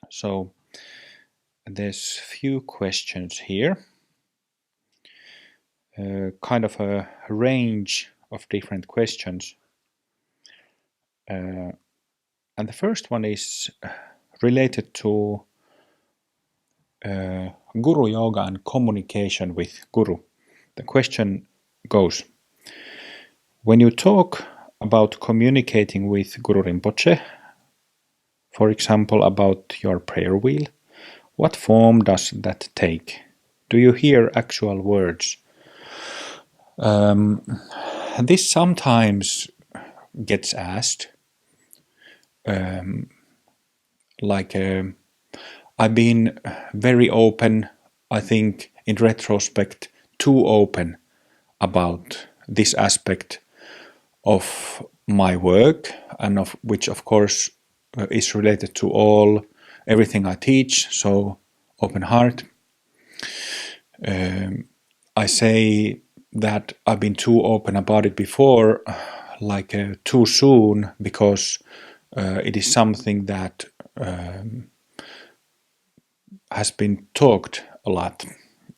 So there's few questions here, kind of a range of different questions. And the first one is related to Guru Yoga and communication with Guru. The question goes, when you talk about communicating with Guru Rinpoche, for example about your prayer wheel, what form does that take? Do you hear actual words? This sometimes gets asked. I've been very open, I think in retrospect, too open about this aspect of my work, and of which of course is related to everything I teach, so open heart. I say that I've been too open about it before, too soon, because it is something that has been talked a lot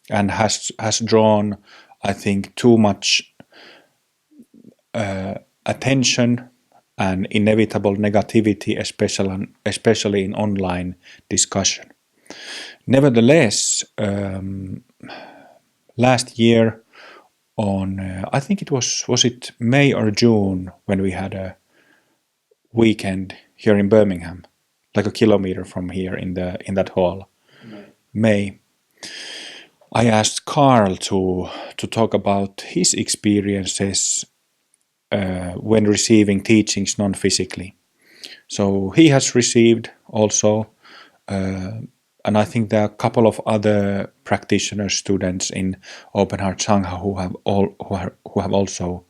and has drawn, I think, too much attention and inevitable negativity, especially in online discussion. Nevertheless, last year on, I think it was it May or June, when we had a weekend here in Birmingham, like a kilometer from here in that hall. May. I asked Carl to talk about his experiences when receiving teachings non-physically. So he has received also, and I think there are a couple of other practitioners, students in Open Heart Sangha who have also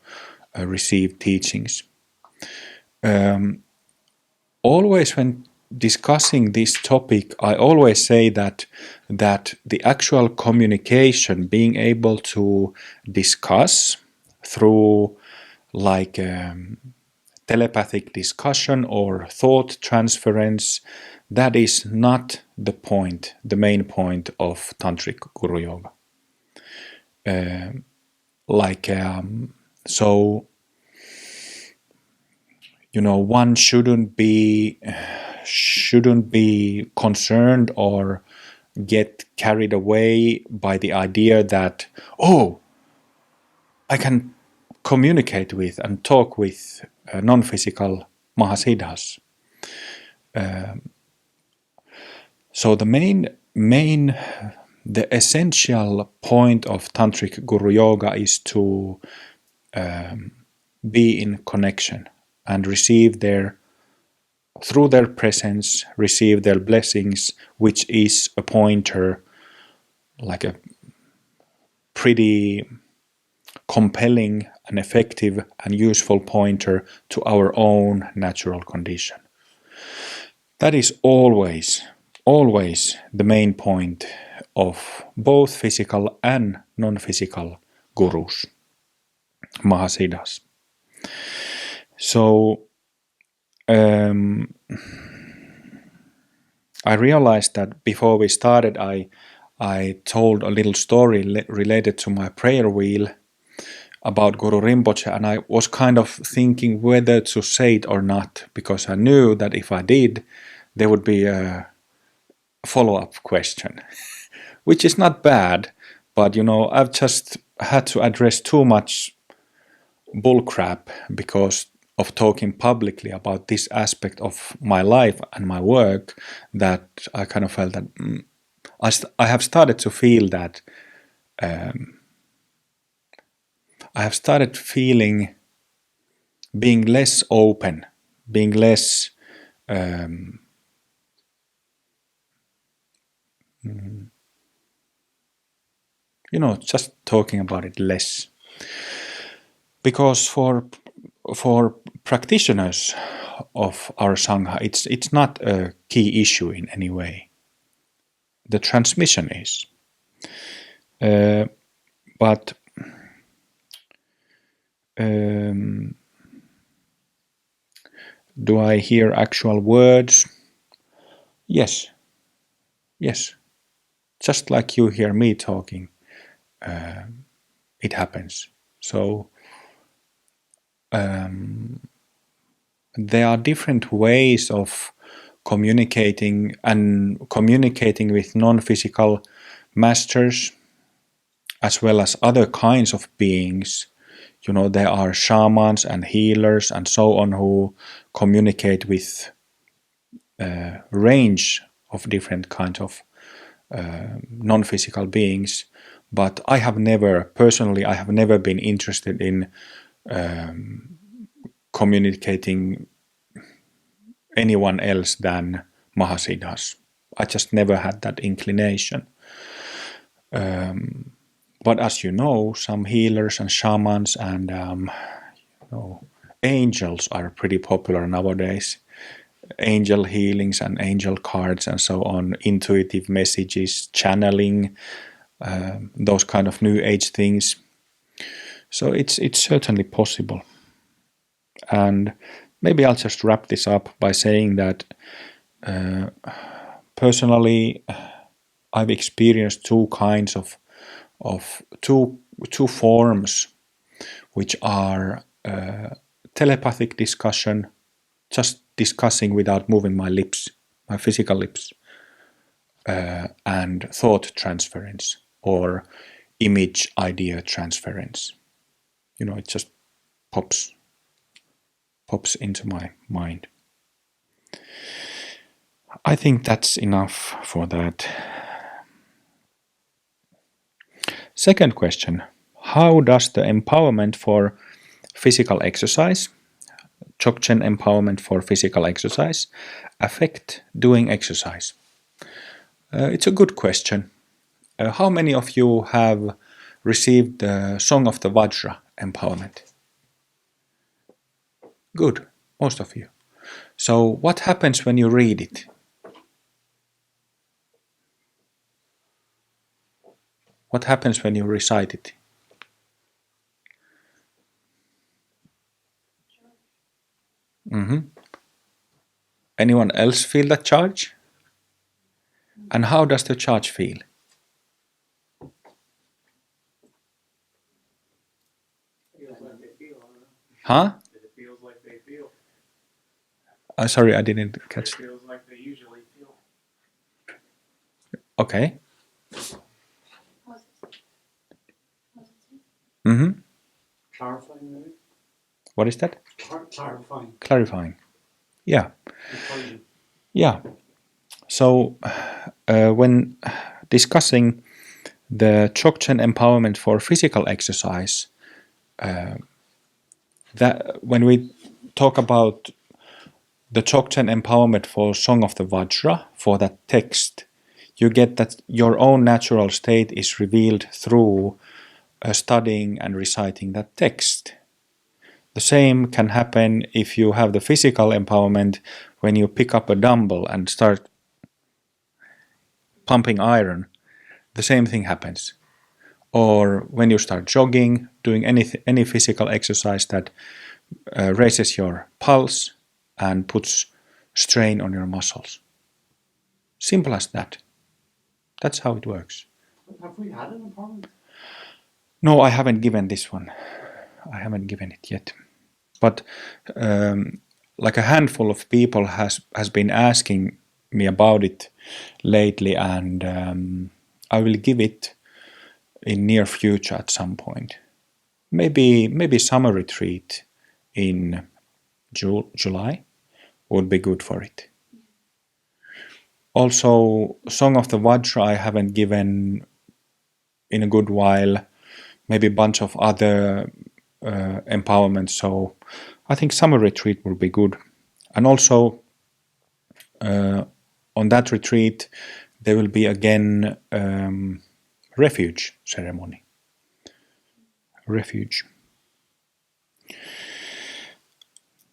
received teachings. Always when discussing this topic, I always say that the actual communication, being able to discuss through telepathic discussion or thought transference, that is not the main point of Tantric Guru Yoga. So, one shouldn't be concerned or get carried away by the idea that, I can communicate with and talk with non-physical Mahasiddhas. So the essential point of Tantric Guru Yoga is to be in connection and receive through their presence, receive their blessings, which is a pointer, like a pretty compelling and effective and useful pointer to our own natural condition. That is always the main point of both physical and non-physical gurus, Mahasiddhas. So I realized that before we started, I told a little story related to my prayer wheel about Guru Rinpoche, and I was kind of thinking whether to say it or not, because I knew that if I did, there would be a follow-up question, which is not bad, but I've just had to address too much bullcrap because of talking publicly about this aspect of my life and my work, that I kind of felt that I have started to feel that I have started feeling being less open, being less just talking about it less. Because for practitioners of our Sangha, it's not a key issue in any way. The transmission is. But do I hear actual words? Yes, Yes, just like you hear me talking, it happens. So there are different ways of communicating and communicating with non-physical masters as well as other kinds of beings. You know, there are shamans and healers and so on who communicate with a range of different kinds of non-physical beings. But I have never been interested in communicating anyone else than Mahasiddhas. I just never had that inclination. But as you know, some healers and shamans and angels are pretty popular nowadays. Angel healings and angel cards and so on, intuitive messages, channeling, those kind of new age things. So it's certainly possible. And maybe I'll just wrap this up by saying that personally, I've experienced two kinds of two forms, which are telepathic discussion, just discussing without moving my lips, my physical lips, and thought transference or image idea transference. You know, it just pops into my mind. I think that's enough for that. Second question: how does the empowerment for physical exercise, Dzogchen empowerment for physical exercise, affect doing exercise? It's a good question. How many of you have received the Song of the Vajra empowerment? Good, most of you. So what happens when you read it? What happens when you recite it? Anyone else feel that charge? And how does the charge feel? Huh? It feels like they feel. Sorry, I didn't catch. It feels like they usually feel. Okay. Clarifying, maybe? What is that? Clarifying. Clarifying. Yeah. Encouraging. Yeah. So when discussing the Dzogchen empowerment for physical exercise, that when we talk about the Dzogchen empowerment for Song of the Vajra, for that text, you get that your own natural state is revealed through studying and reciting that text. The same can happen if you have the physical empowerment when you pick up a dumbbell and start pumping iron. The same thing happens. Or when you start jogging, doing any physical exercise that raises your pulse and puts strain on your muscles. Simple as that. That's how it works. Have we had an empowerment? No, I haven't given this one. I haven't given it yet. But like a handful of people has been asking me about it lately, and I will give it in near future at some point. Maybe summer retreat in July would be good for it. Also, Song of the Vajra I haven't given in a good while. Maybe a bunch of other empowerment. So I think summer retreat will be good. And also on that retreat there will be again refuge ceremony. Refuge.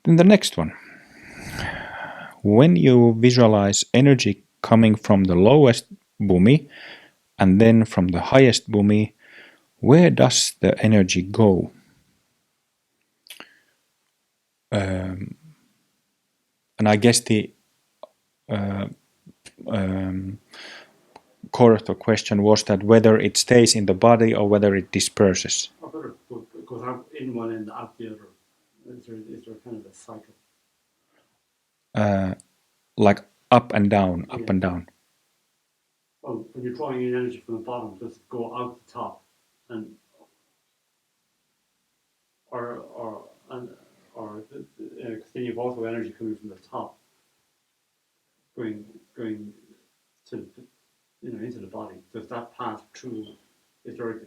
Then the next one. When you visualize energy coming from the lowest bhumi and then from the highest bhumi, where does the energy go? And I guess the core of the question was that whether it stays in the body or whether it disperses. Or whether it goes out in one end, out the other. Is there kind of a cycle? Like up and down, up Yeah. and down. Well, when you're drawing in energy from the bottom, does it go out the top, and because then you've also energy coming from the top, going to into the body. Does that pass through? Is there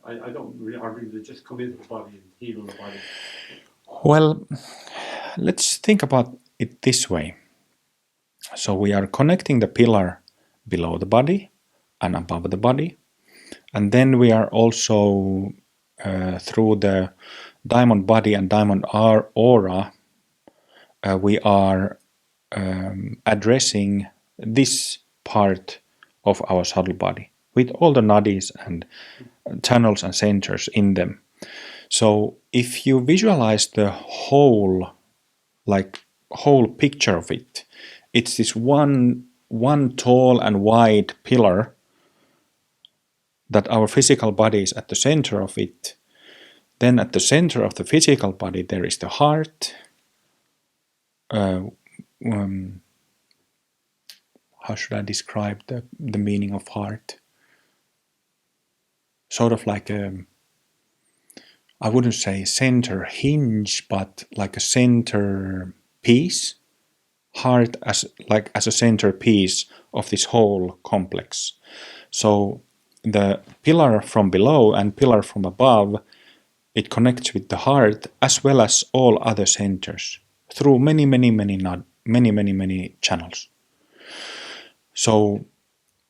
I don't really argue they just come into the body and heal the body. Well, let's think about it this way. So we are connecting the pillar below the body and above the body. And then we are also through the diamond body and diamond aura, we are addressing this part of our subtle body with all the nadis and channels and centers in them. So if you visualize the whole picture of it, it's this one tall and wide pillar that our physical body is at the center of it. Then at the center of the physical body there is the heart. How should I describe the meaning of heart? Sort of like I wouldn't say center hinge, but like a center piece. Heart as a centerpiece of this whole complex. So the pillar from below and pillar from above, it connects with the heart as well as all other centers through many channels. So,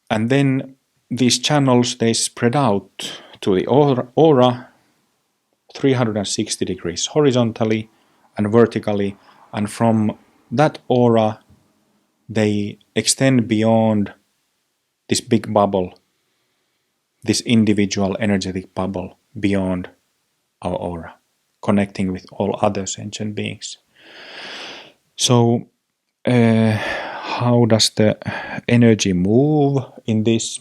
and then these channels, they spread out to the aura 360 degrees horizontally and vertically, and from that aura they extend beyond this big bubble, this individual energetic bubble beyond our aura, connecting with all other sentient beings. So how does the energy move in this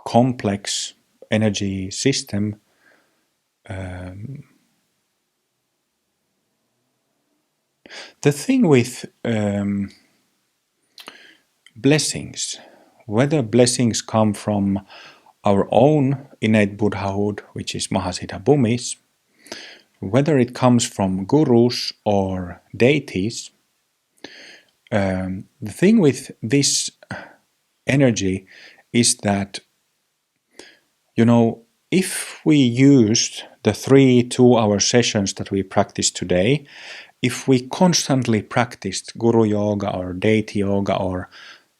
complex energy system? The thing with blessings, whether blessings come from our own innate Buddhahood, which is Mahasiddha Bhumis, whether it comes from gurus or deities, the thing with this energy is that, if we used the 3 2-hour sessions that we practice today, if we constantly practiced guru yoga or deity yoga or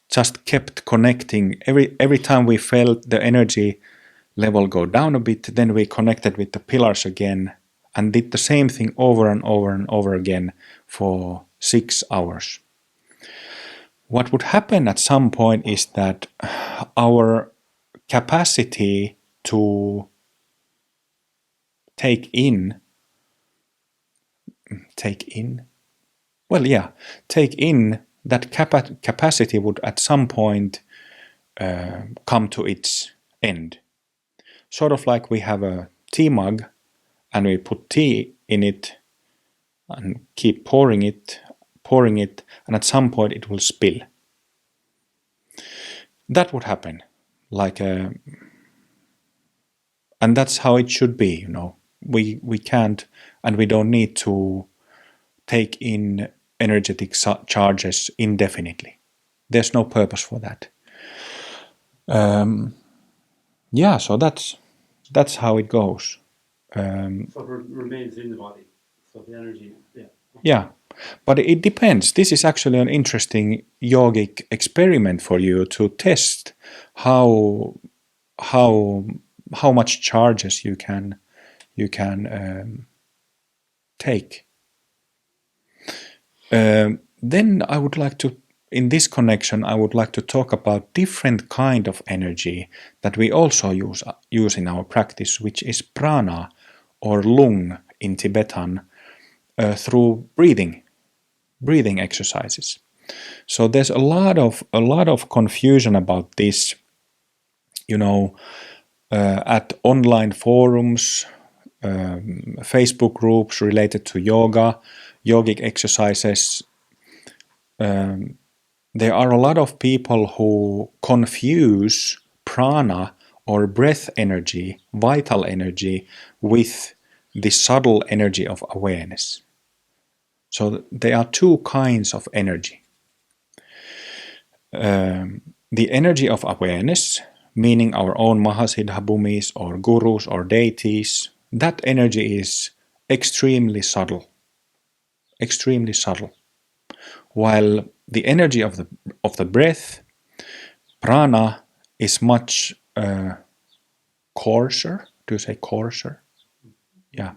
just kept connecting, every time we felt the energy level go down a bit, then we connected with the pillars again and did the same thing over and over and over again for 6 hours. What would happen at some point is that our capacity to take in that capacity would at some point come to its end. Sort of like we have a tea mug and we put tea in it and keep pouring it, and at some point it will spill. That would happen. And that's how it should be, We can't and we don't need to take in energetic charges indefinitely. There's no purpose for that. So that's how it goes. So it remains in the body. So the energy, yeah. Yeah, but it depends. This is actually an interesting yogic experiment for you to test how much charges you can take. Then I would like to, in this connection, I would like to talk about different kind of energy that we also use in our practice, which is prana or lung in Tibetan, through breathing. breathing exercises. So there's a lot of confusion about this, at online forums, Facebook groups related to yoga, yogic exercises. There are a lot of people who confuse prana or breath energy, vital energy, with the subtle energy of awareness. So there are two kinds of energy. The energy of awareness, meaning our own Mahasiddha Bhumis or gurus or deities, that energy is extremely subtle. Extremely subtle. While the energy of the breath, prana, is much coarser. Do you say coarser? Yeah.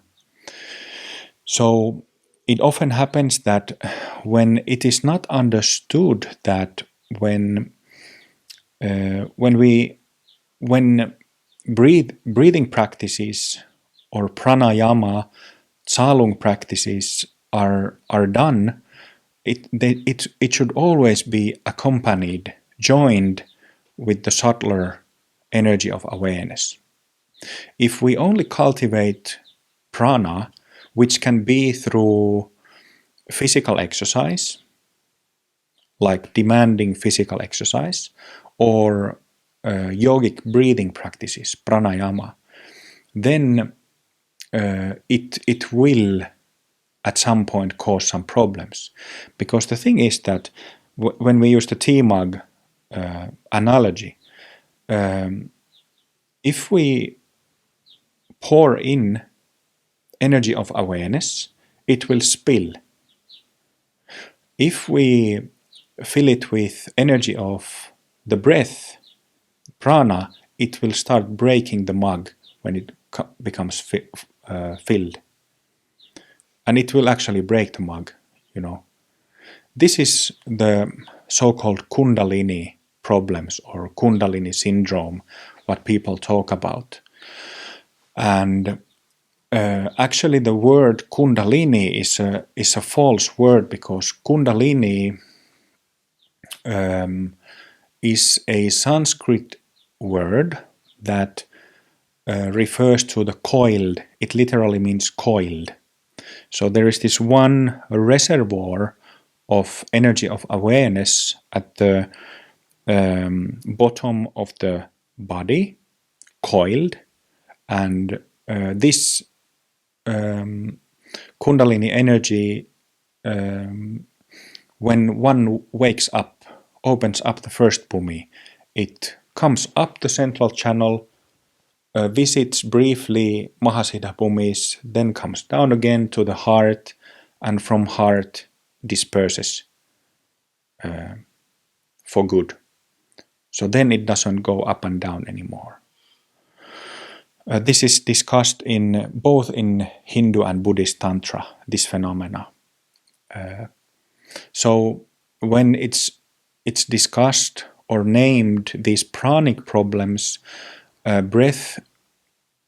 So it often happens that when it is not understood that when breathing practices or pranayama, Tsalung practices are done, it should always be accompanied, joined with the subtler energy of awareness. If we only cultivate prana, which can be through physical exercise, like demanding physical exercise, or yogic breathing practices, pranayama, then it will at some point cause some problems. Because the thing is that when we use the tea mug analogy, if we pour in energy of awareness, it will spill. If we fill it with energy of the breath, prana, it will start breaking the mug when it becomes filled. And it will actually break the mug, This is the so-called Kundalini problems or Kundalini syndrome, what people talk about. And actually the word Kundalini is a false word, because Kundalini is a Sanskrit word that refers to the coiled. It literally means coiled. So there is this one reservoir of energy of awareness at the bottom of the body, coiled, and this Kundalini energy, when one wakes up, opens up the first bhumi, it comes up the central channel, visits briefly Mahasiddha bhumis, then comes down again to the heart, and from heart disperses for good. So then it doesn't go up and down anymore. This is discussed both in Hindu and Buddhist Tantra, this phenomena. So when it's discussed or named these pranic problems, breath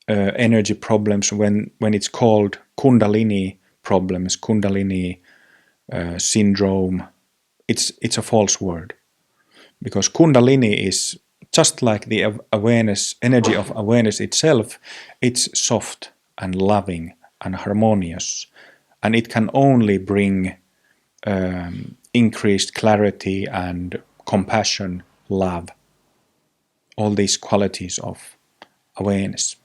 energy problems, when it's called Kundalini problems, Kundalini syndrome, it's a false word, because Kundalini is just like the awareness, energy of awareness itself. It's soft and loving and harmonious, and it can only bring increased clarity and compassion, love, all these qualities of awareness.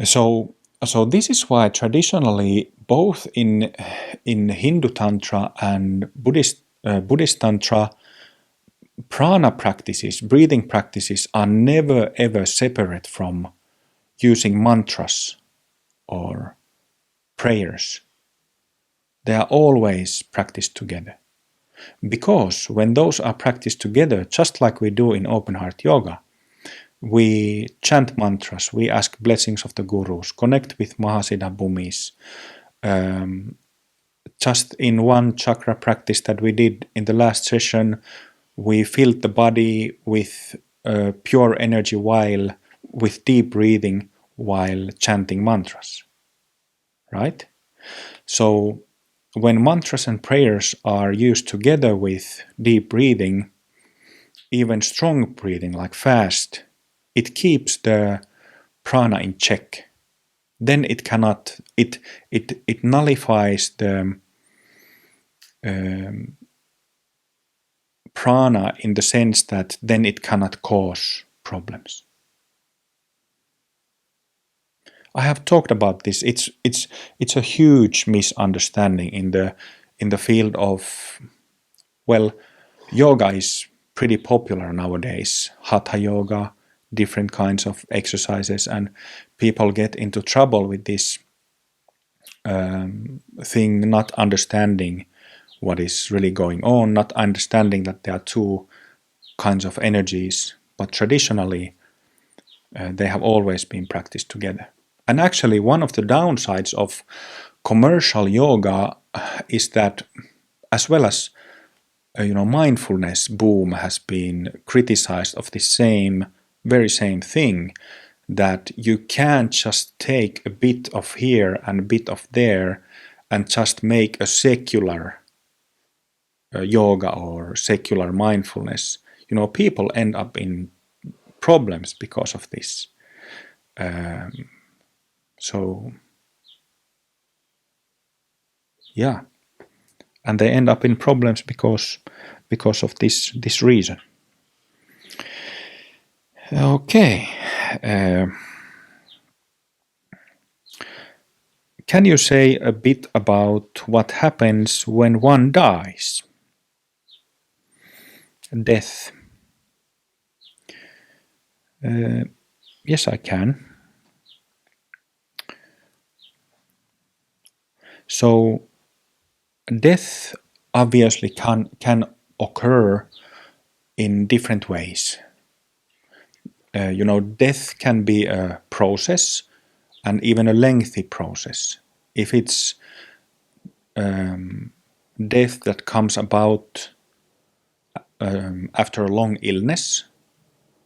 So this is why traditionally, both in Hindu Tantra and Buddhist Tantra, prana practices, breathing practices, are never ever separate from using mantras or prayers. They are always practiced together. Because when those are practiced together, just like we do in open heart yoga, we chant mantras, we ask blessings of the gurus, connect with Mahasiddha bhumis. Just in one chakra practice that we did in the last session, we filled the body with pure energy with deep breathing while chanting mantras. Right? So when mantras and prayers are used together with deep breathing, even strong breathing like fast, it keeps the prana in check. Then it cannot, it nullifies the prana in the sense that then it cannot cause problems. I have talked about this. It's a huge misunderstanding in the field of, well, yoga is pretty popular nowadays. Hatha yoga, different kinds of exercises, and people get into trouble with this thing, not understanding what is really going on, not understanding that there are two kinds of energies, but traditionally they have always been practiced together. And actually, one of the downsides of commercial yoga is that, as well as mindfulness boom has been criticized of the very same thing, that you can't just take a bit of here and a bit of there and just make a secular yoga or secular mindfulness. People end up in problems because of this. So, yeah, and they end up in problems because of this reason. Okay. Can you say a bit about what happens when one dies? Death. Yes, I can. So, death obviously can occur in different ways. Death can be a process and even a lengthy process. If it's death that comes about after a long illness,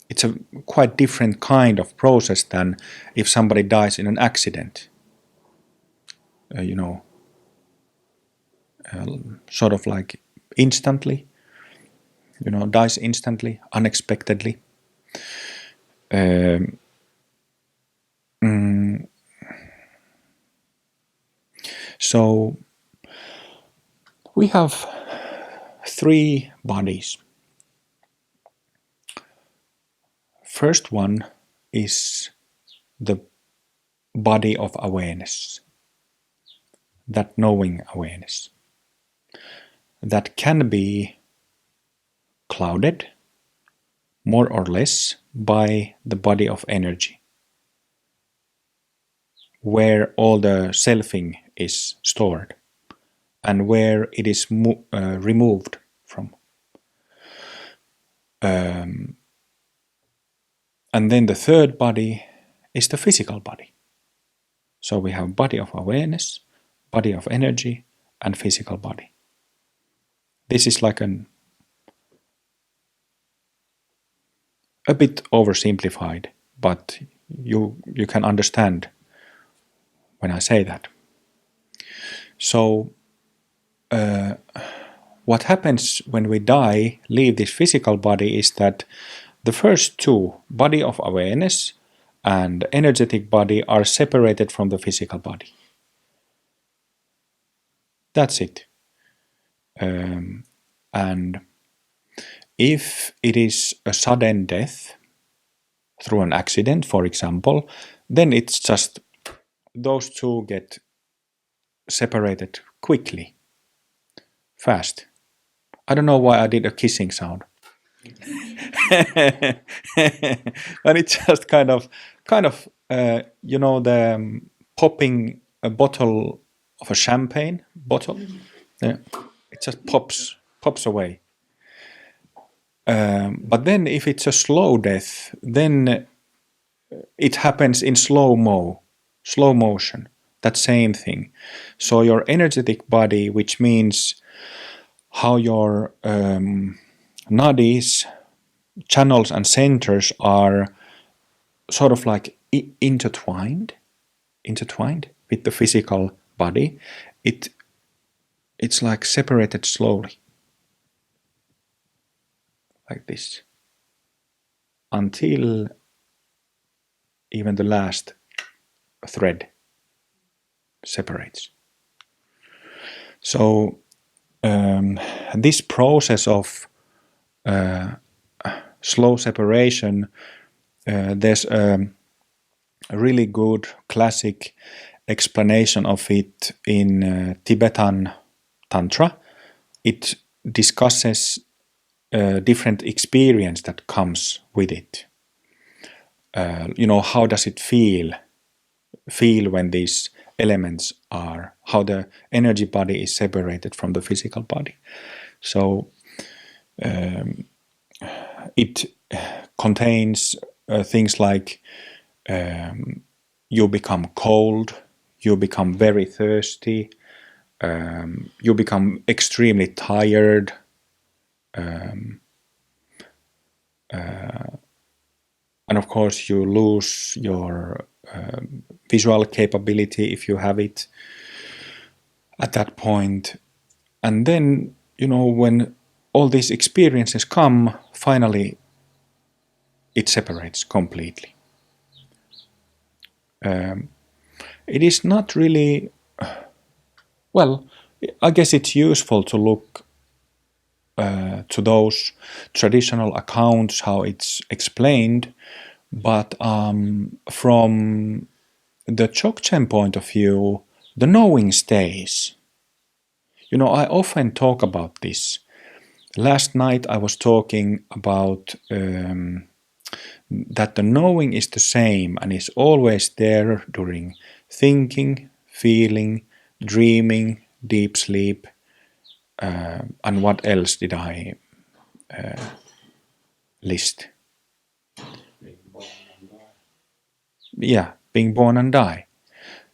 it's a quite different kind of process than if somebody dies in an accident. Sort of like instantly, dies instantly, unexpectedly. So we have three bodies. First one is the body of awareness, that knowing awareness, that can be clouded more or less by the body of energy, where all the selfing is stored and where it is removed from. And then the third body is the physical body. So we have body of awareness, body of energy, and physical body. This is like a bit oversimplified, but you can understand when I say that. So what happens when we die, leave this physical body, is that the first two, body of awareness and energetic body, are separated from the physical body. That's it. And if it is a sudden death through an accident, for example, then it's just those two get separated quickly, fast. I don't know why I did a kissing sound. But it's just kind of the popping a bottle of a champagne bottle. Yeah, it just pops away. But then if it's a slow death, then it happens in slow motion. That same thing. So your energetic body, which means how your nadis, channels and centers are sort of like intertwined with the physical body. it's like separated slowly, like this, until even the last thread separates. So this process of slow separation, there's a really good classic explanation of it in Tibetan Tantra. It discusses different experience that comes with it. How does it feel when these elements are, how the energy body is separated from the physical body. So it contains things like you become cold, you become very thirsty, you become extremely tired, and of course you lose your visual capability if you have it at that point. And then, when all these experiences come, finally it separates completely. It is not really, well, I guess it's useful to look to those traditional accounts, how it's explained, but from the Dzogchen point of view, the knowing stays. I often talk about this. Last night I was talking about that the knowing is the same and is always there during thinking, feeling, dreaming, deep sleep, and what else did I list? Yeah, being born and die.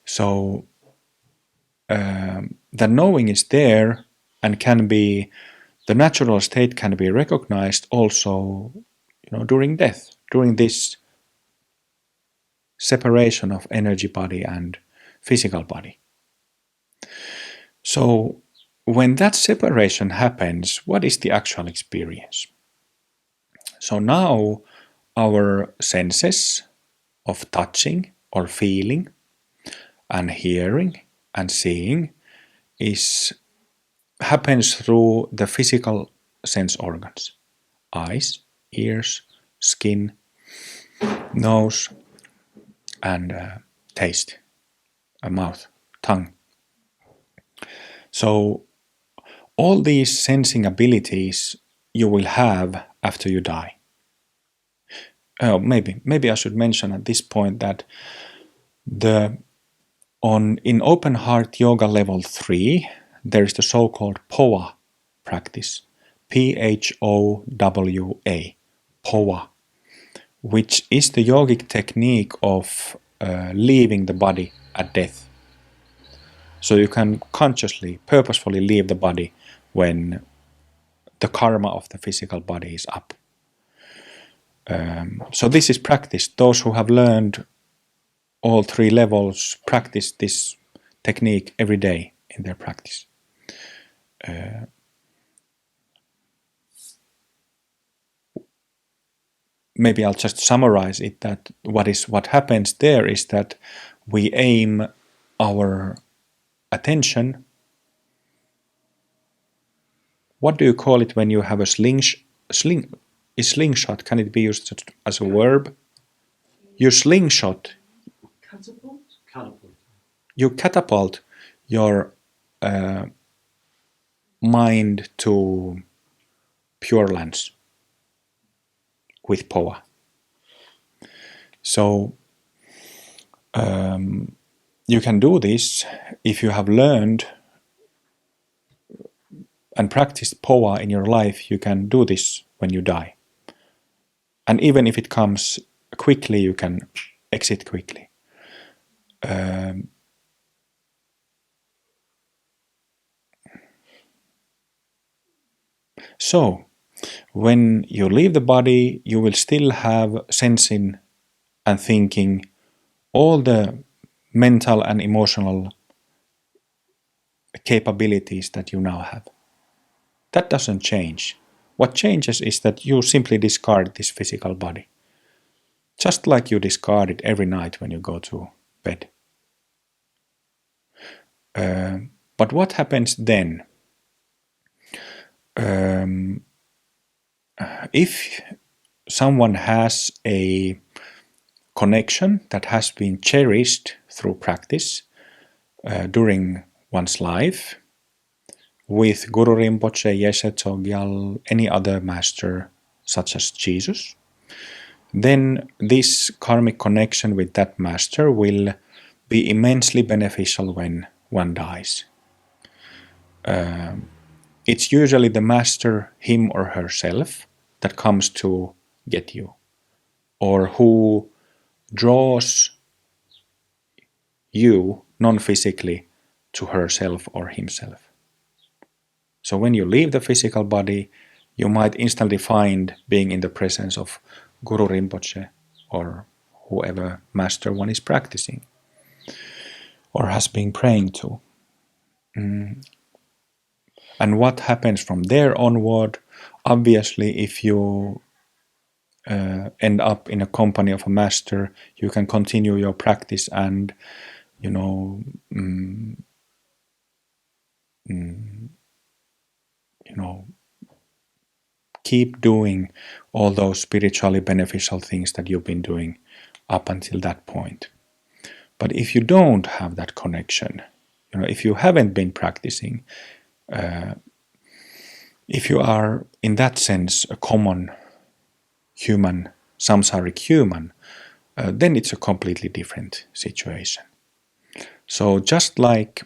So the knowing is there and can be, the natural state can be recognized also, during death, during this separation of energy body and physical body. So when that separation happens, what is the actual experience? So now our senses of touching or feeling and hearing and seeing happens through the physical sense organs: eyes, ears, skin, nose, and taste, a mouth, tongue. So all these sensing abilities you will have after you die. Maybe I should mention at this point that in open heart yoga level 3, there is the so-called POA practice, PHOWA, POA, which is the yogic technique of leaving the body at death. So you can consciously, purposefully leave the body when the karma of the physical body is up. So this is practiced. Those who have learned all 3 levels practice this technique every day in their practice. Maybe I'll just summarize it, that what happens there is that we aim our attention. What do you call it when you have a slingshot? Can it be used as a verb? You slingshot. Catapult? Catapult. You catapult your mind to Pure Lands with POA. So you can do this if you have learned and practiced POA in your life. You can do this when you die. And even if it comes quickly, you can exit quickly. So when you leave the body, you will still have sensing and thinking, all the mental and emotional capabilities that you now have. That doesn't change. What changes is that you simply discard this physical body. Just like you discard it every night when you go to bed. But what happens then? If someone has a connection that has been cherished through practice during one's life with Guru Rinpoche, Yeshe Tsogyal, any other master such as Jesus, then this karmic connection with that master will be immensely beneficial when one dies. It's usually the master, him or herself, that comes to get you, or who draws you non-physically to herself or himself. So when you leave the physical body, you might instantly find being in the presence of Guru Rinpoche or whoever master one is practicing or has been praying to. And what happens from there onward? Obviously, if you end up in a company of a master, you can continue your practice and, keep doing all those spiritually beneficial things that you've been doing up until that point. But if you don't have that connection, if you haven't been practicing, if you are in that sense a common human, samsaric human, then it's a completely different situation. So just like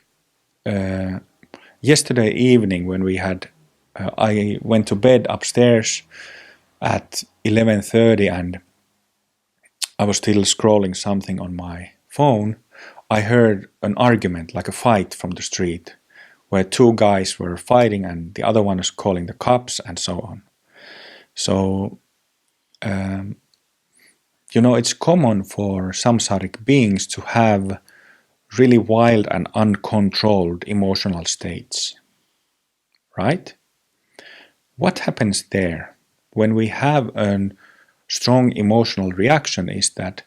yesterday evening when we had, I went to bed upstairs at 11:30 and I was still scrolling something on my phone, I heard an argument, like a fight from the street, where two guys were fighting and the other one was calling the cops and so on. So, it's common for samsaric beings to have really wild and uncontrolled emotional states, right? What happens there when we have a strong emotional reaction is that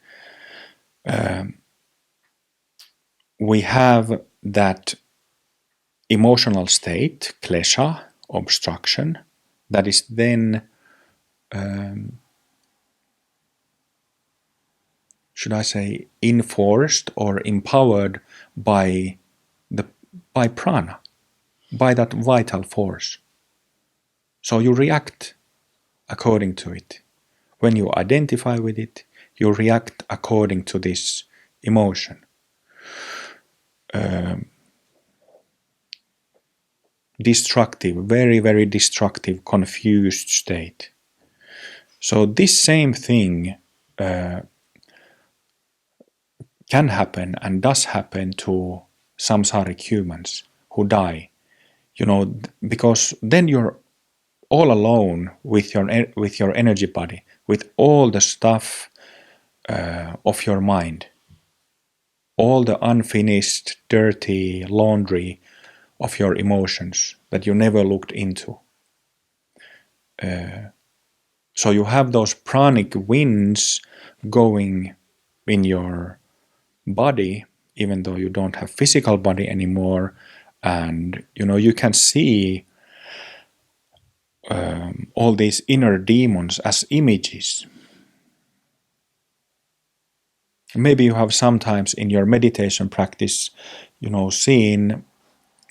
we have that emotional state, klesha, obstruction, that is then, should I say, enforced or empowered by prana, by that vital force. So you react according to it. When you identify with it, you react according to this emotion. Destructive, very, very destructive, confused state. So this same thing can happen and does happen to samsaric humans who die. Because then you're all alone with your energy body, with all the stuff of your mind, all the unfinished, dirty laundry of your emotions that you never looked into. So you have those pranic winds going in your body, even though you don't have physical body anymore, and you can see all these inner demons as images. Maybe you have sometimes in your meditation practice, seen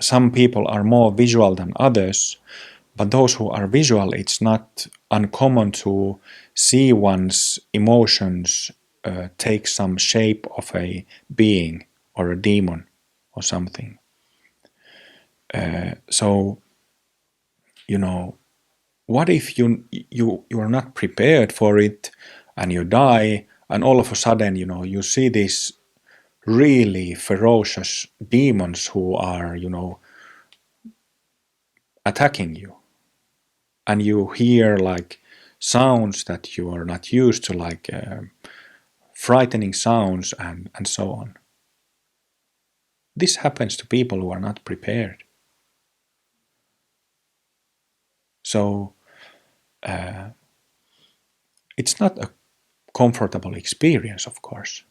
some people are more visual than others, but those who are visual, it's not uncommon to see one's emotions take some shape of a being or a demon or something. So, what if you are not prepared for it and you die, and all of a sudden, you see these really ferocious demons who are, attacking you. And you hear like sounds that you are not used to, like frightening sounds and so on. This happens to people who are not prepared. So it's not a comfortable experience, of course.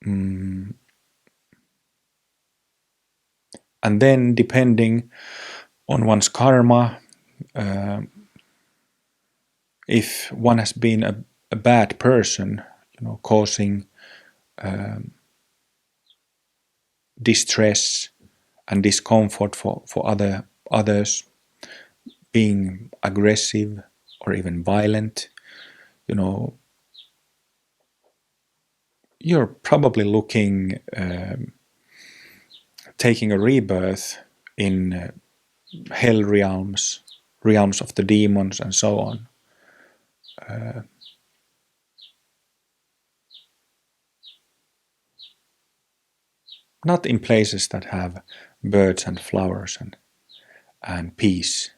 And then, depending on one's karma, if one has been a bad person, causing distress and discomfort for others, being aggressive or even violent, you know, you're probably looking, taking a rebirth in hell realms, realms of the demons, and so on. Not in places that have birds and flowers and peace.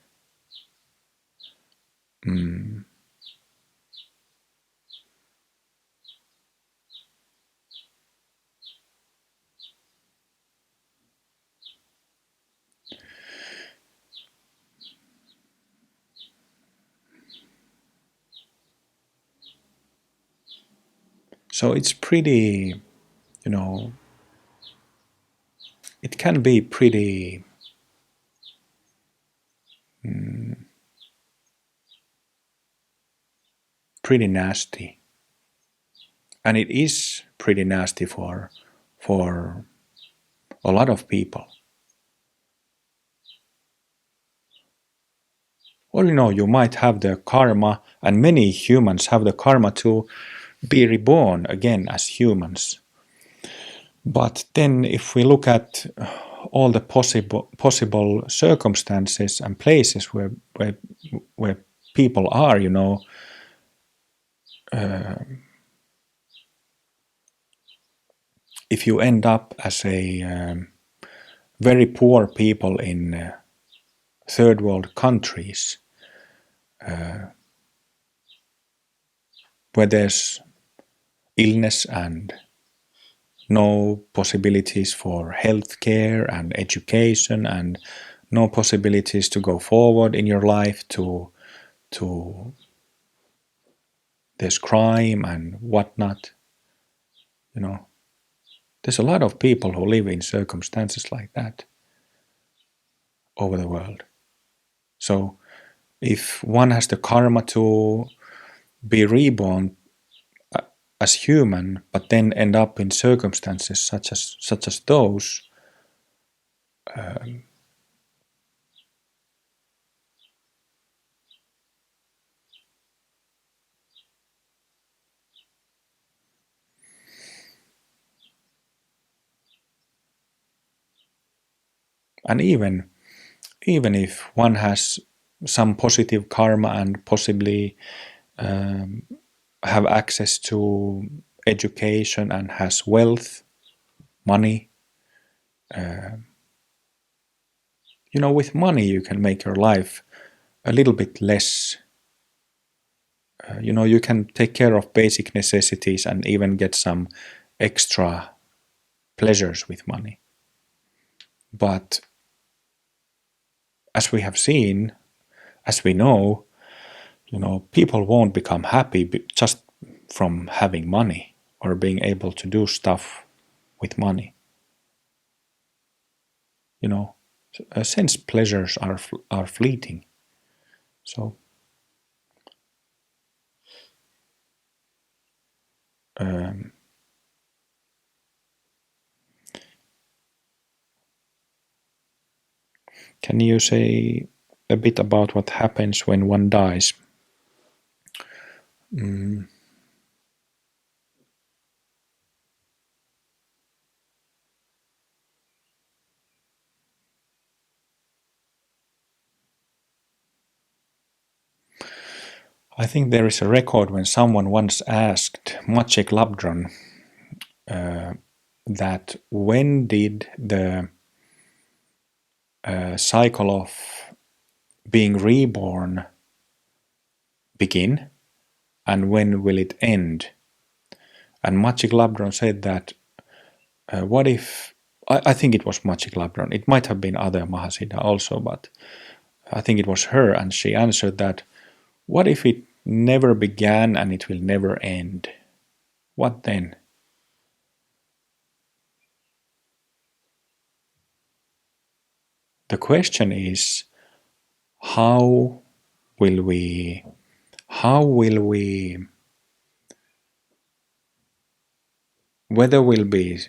So it's pretty, it can be pretty pretty nasty, and it is pretty nasty for a lot of people. Or you might have the karma, and many humans have the karma to be reborn again as humans. But then, if we look at all the possible circumstances and places where people are, if you end up as a very poor people in third world countries, where there's illness and no possibilities for health care and education, and no possibilities to go forward in your life, to there's crime and whatnot. There's a lot of people who live in circumstances like that over the world. So if one has the karma to be reborn as human, but then end up in circumstances such as those, and even if one has some positive karma and possibly have access to education and has wealth, money, with money you can make your life a little bit less. You can take care of basic necessities and even get some extra pleasures with money. But as we have seen, as we know, people won't become happy just from having money or being able to do stuff with money. Sense pleasures are fleeting. So can you say a bit about what happens when one dies? I think there is a record when someone once asked Maciek Labdron that when did the cycle of being reborn begin and when will it end? And Maciek Labdron said that what if, I think it was Maciek Labdron, it might have been other Mahasiddha also, but I think it was her, and she answered that, what if it never began and it will never end? What then? The question is, how will we, how will we, whether we'll be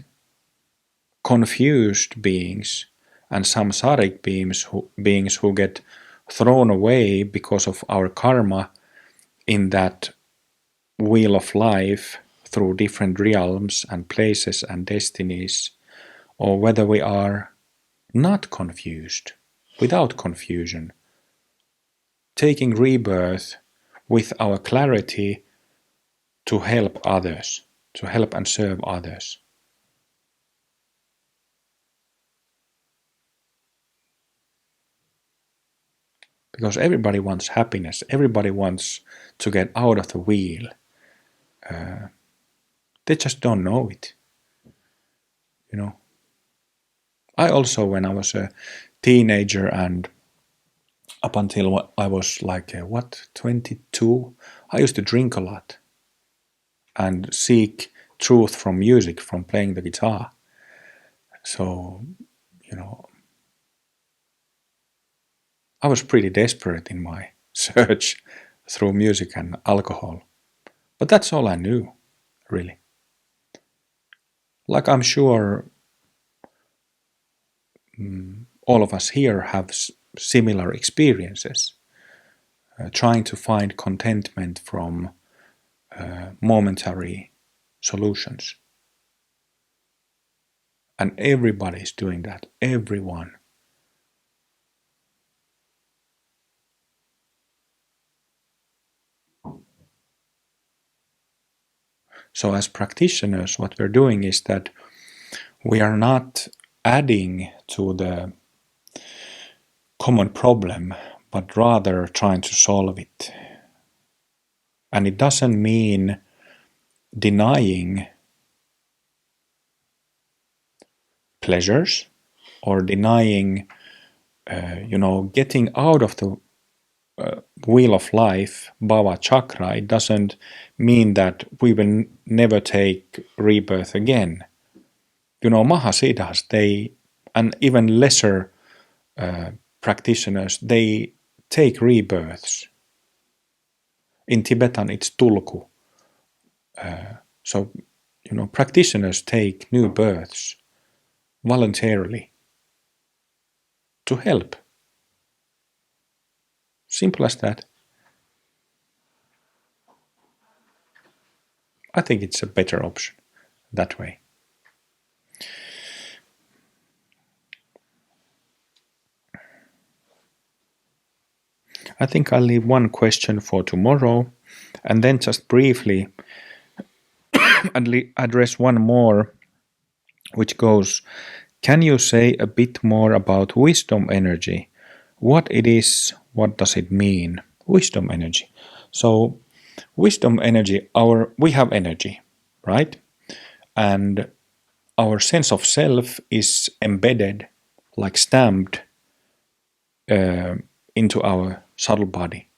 confused beings and samsaric beings who get thrown away because of our karma in that wheel of life through different realms and places and destinies, or whether we are not confused, without confusion, taking rebirth with our clarity to help others, to help and serve others. Because everybody wants happiness, everybody wants to get out of the wheel. They just don't know it. You know. I also, when I was a teenager and up until I was like, 22, I used to drink a lot and seek truth from music, from playing the guitar. So, you know, I was pretty desperate in my search through music and alcohol. But that's all I knew, really. Like I'm sure all of us here have similar experiences, trying to find contentment from momentary solutions. And everybody's doing that, everyone. So as practitioners, what we're doing is that we are not adding to the common problem, but rather trying to solve it. And it doesn't mean denying pleasures or denying, getting out of the wheel of life, bhava chakra. It doesn't mean that we will never take rebirth again. Mahasiddhas, and even lesser practitioners, they take rebirths. In Tibetan, it's tulku. So, practitioners take new births voluntarily to help. Simple as that. I think it's a better option that way. I think I'll leave one question for tomorrow and then just briefly address one more, which goes, can you say a bit more about wisdom energy? What it is, what does it mean? Wisdom energy. So, wisdom energy, we have energy, right? And our sense of self is embedded, like stamped into our subtle body.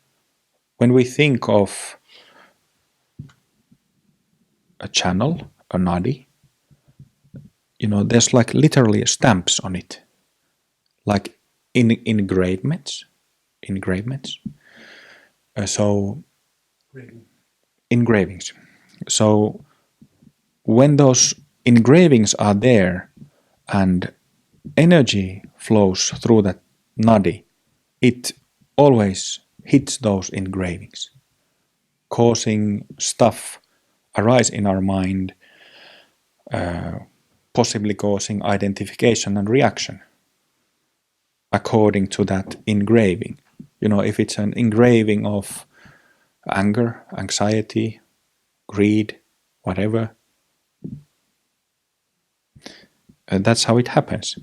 When we think of a channel, a nadi, there's like literally stamps on it, like engravements. So engravings. So when those engravings are there and energy flows through that nadi, it always hits those engravings, causing stuff arise in our mind, possibly causing identification and reaction according to that engraving. If it's an engraving of anger, anxiety, greed, whatever, that's how it happens.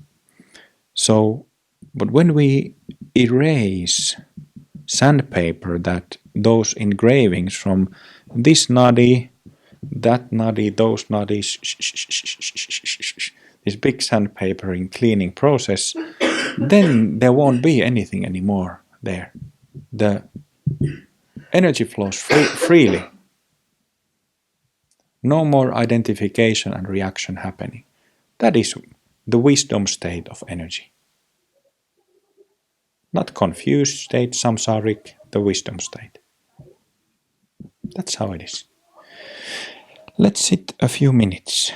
So, but when we erase sandpaper those engravings from this nadi, that nadi, those nadis, this big sandpapering cleaning process, then there won't be anything anymore. there. The energy flows freely. No more identification and reaction happening. That is the wisdom state of energy. Not confused state, samsaric, the wisdom state. That's how it is. Let's sit a few minutes.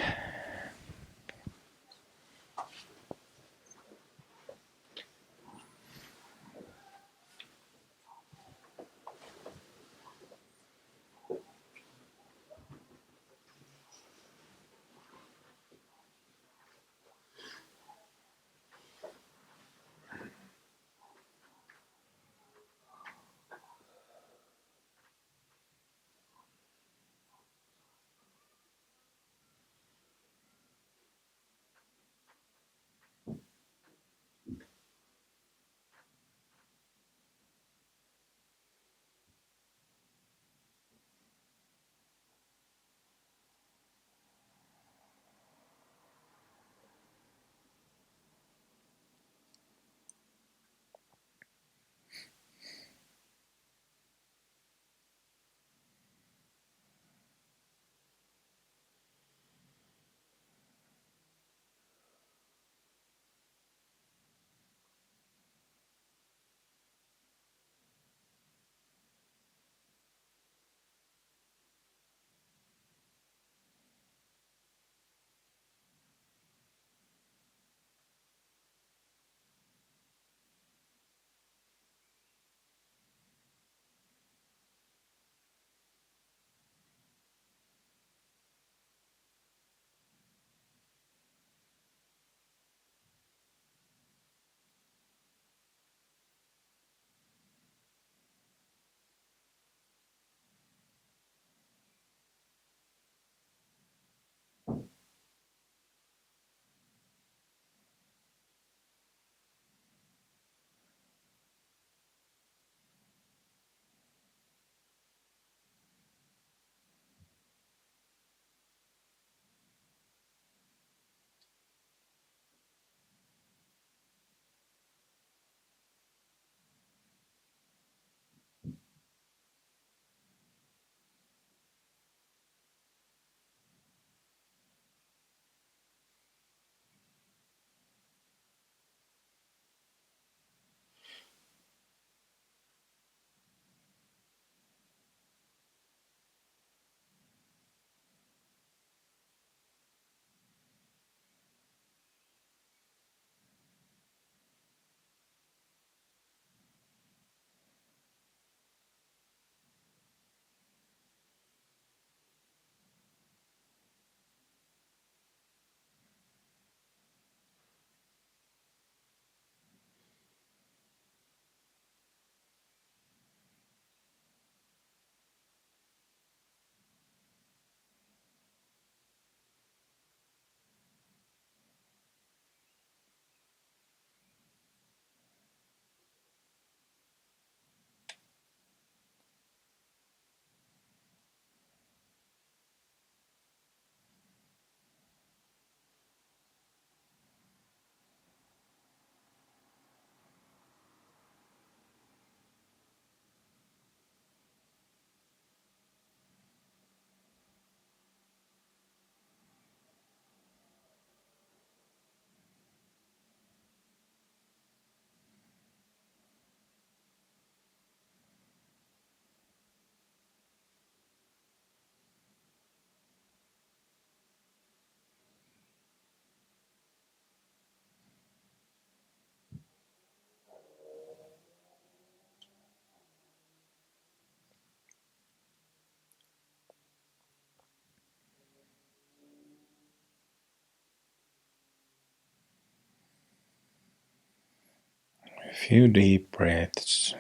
A few deep breaths.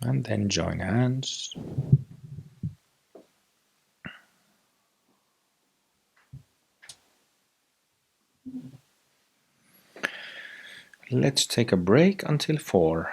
And then join hands. Let's take a break until 4.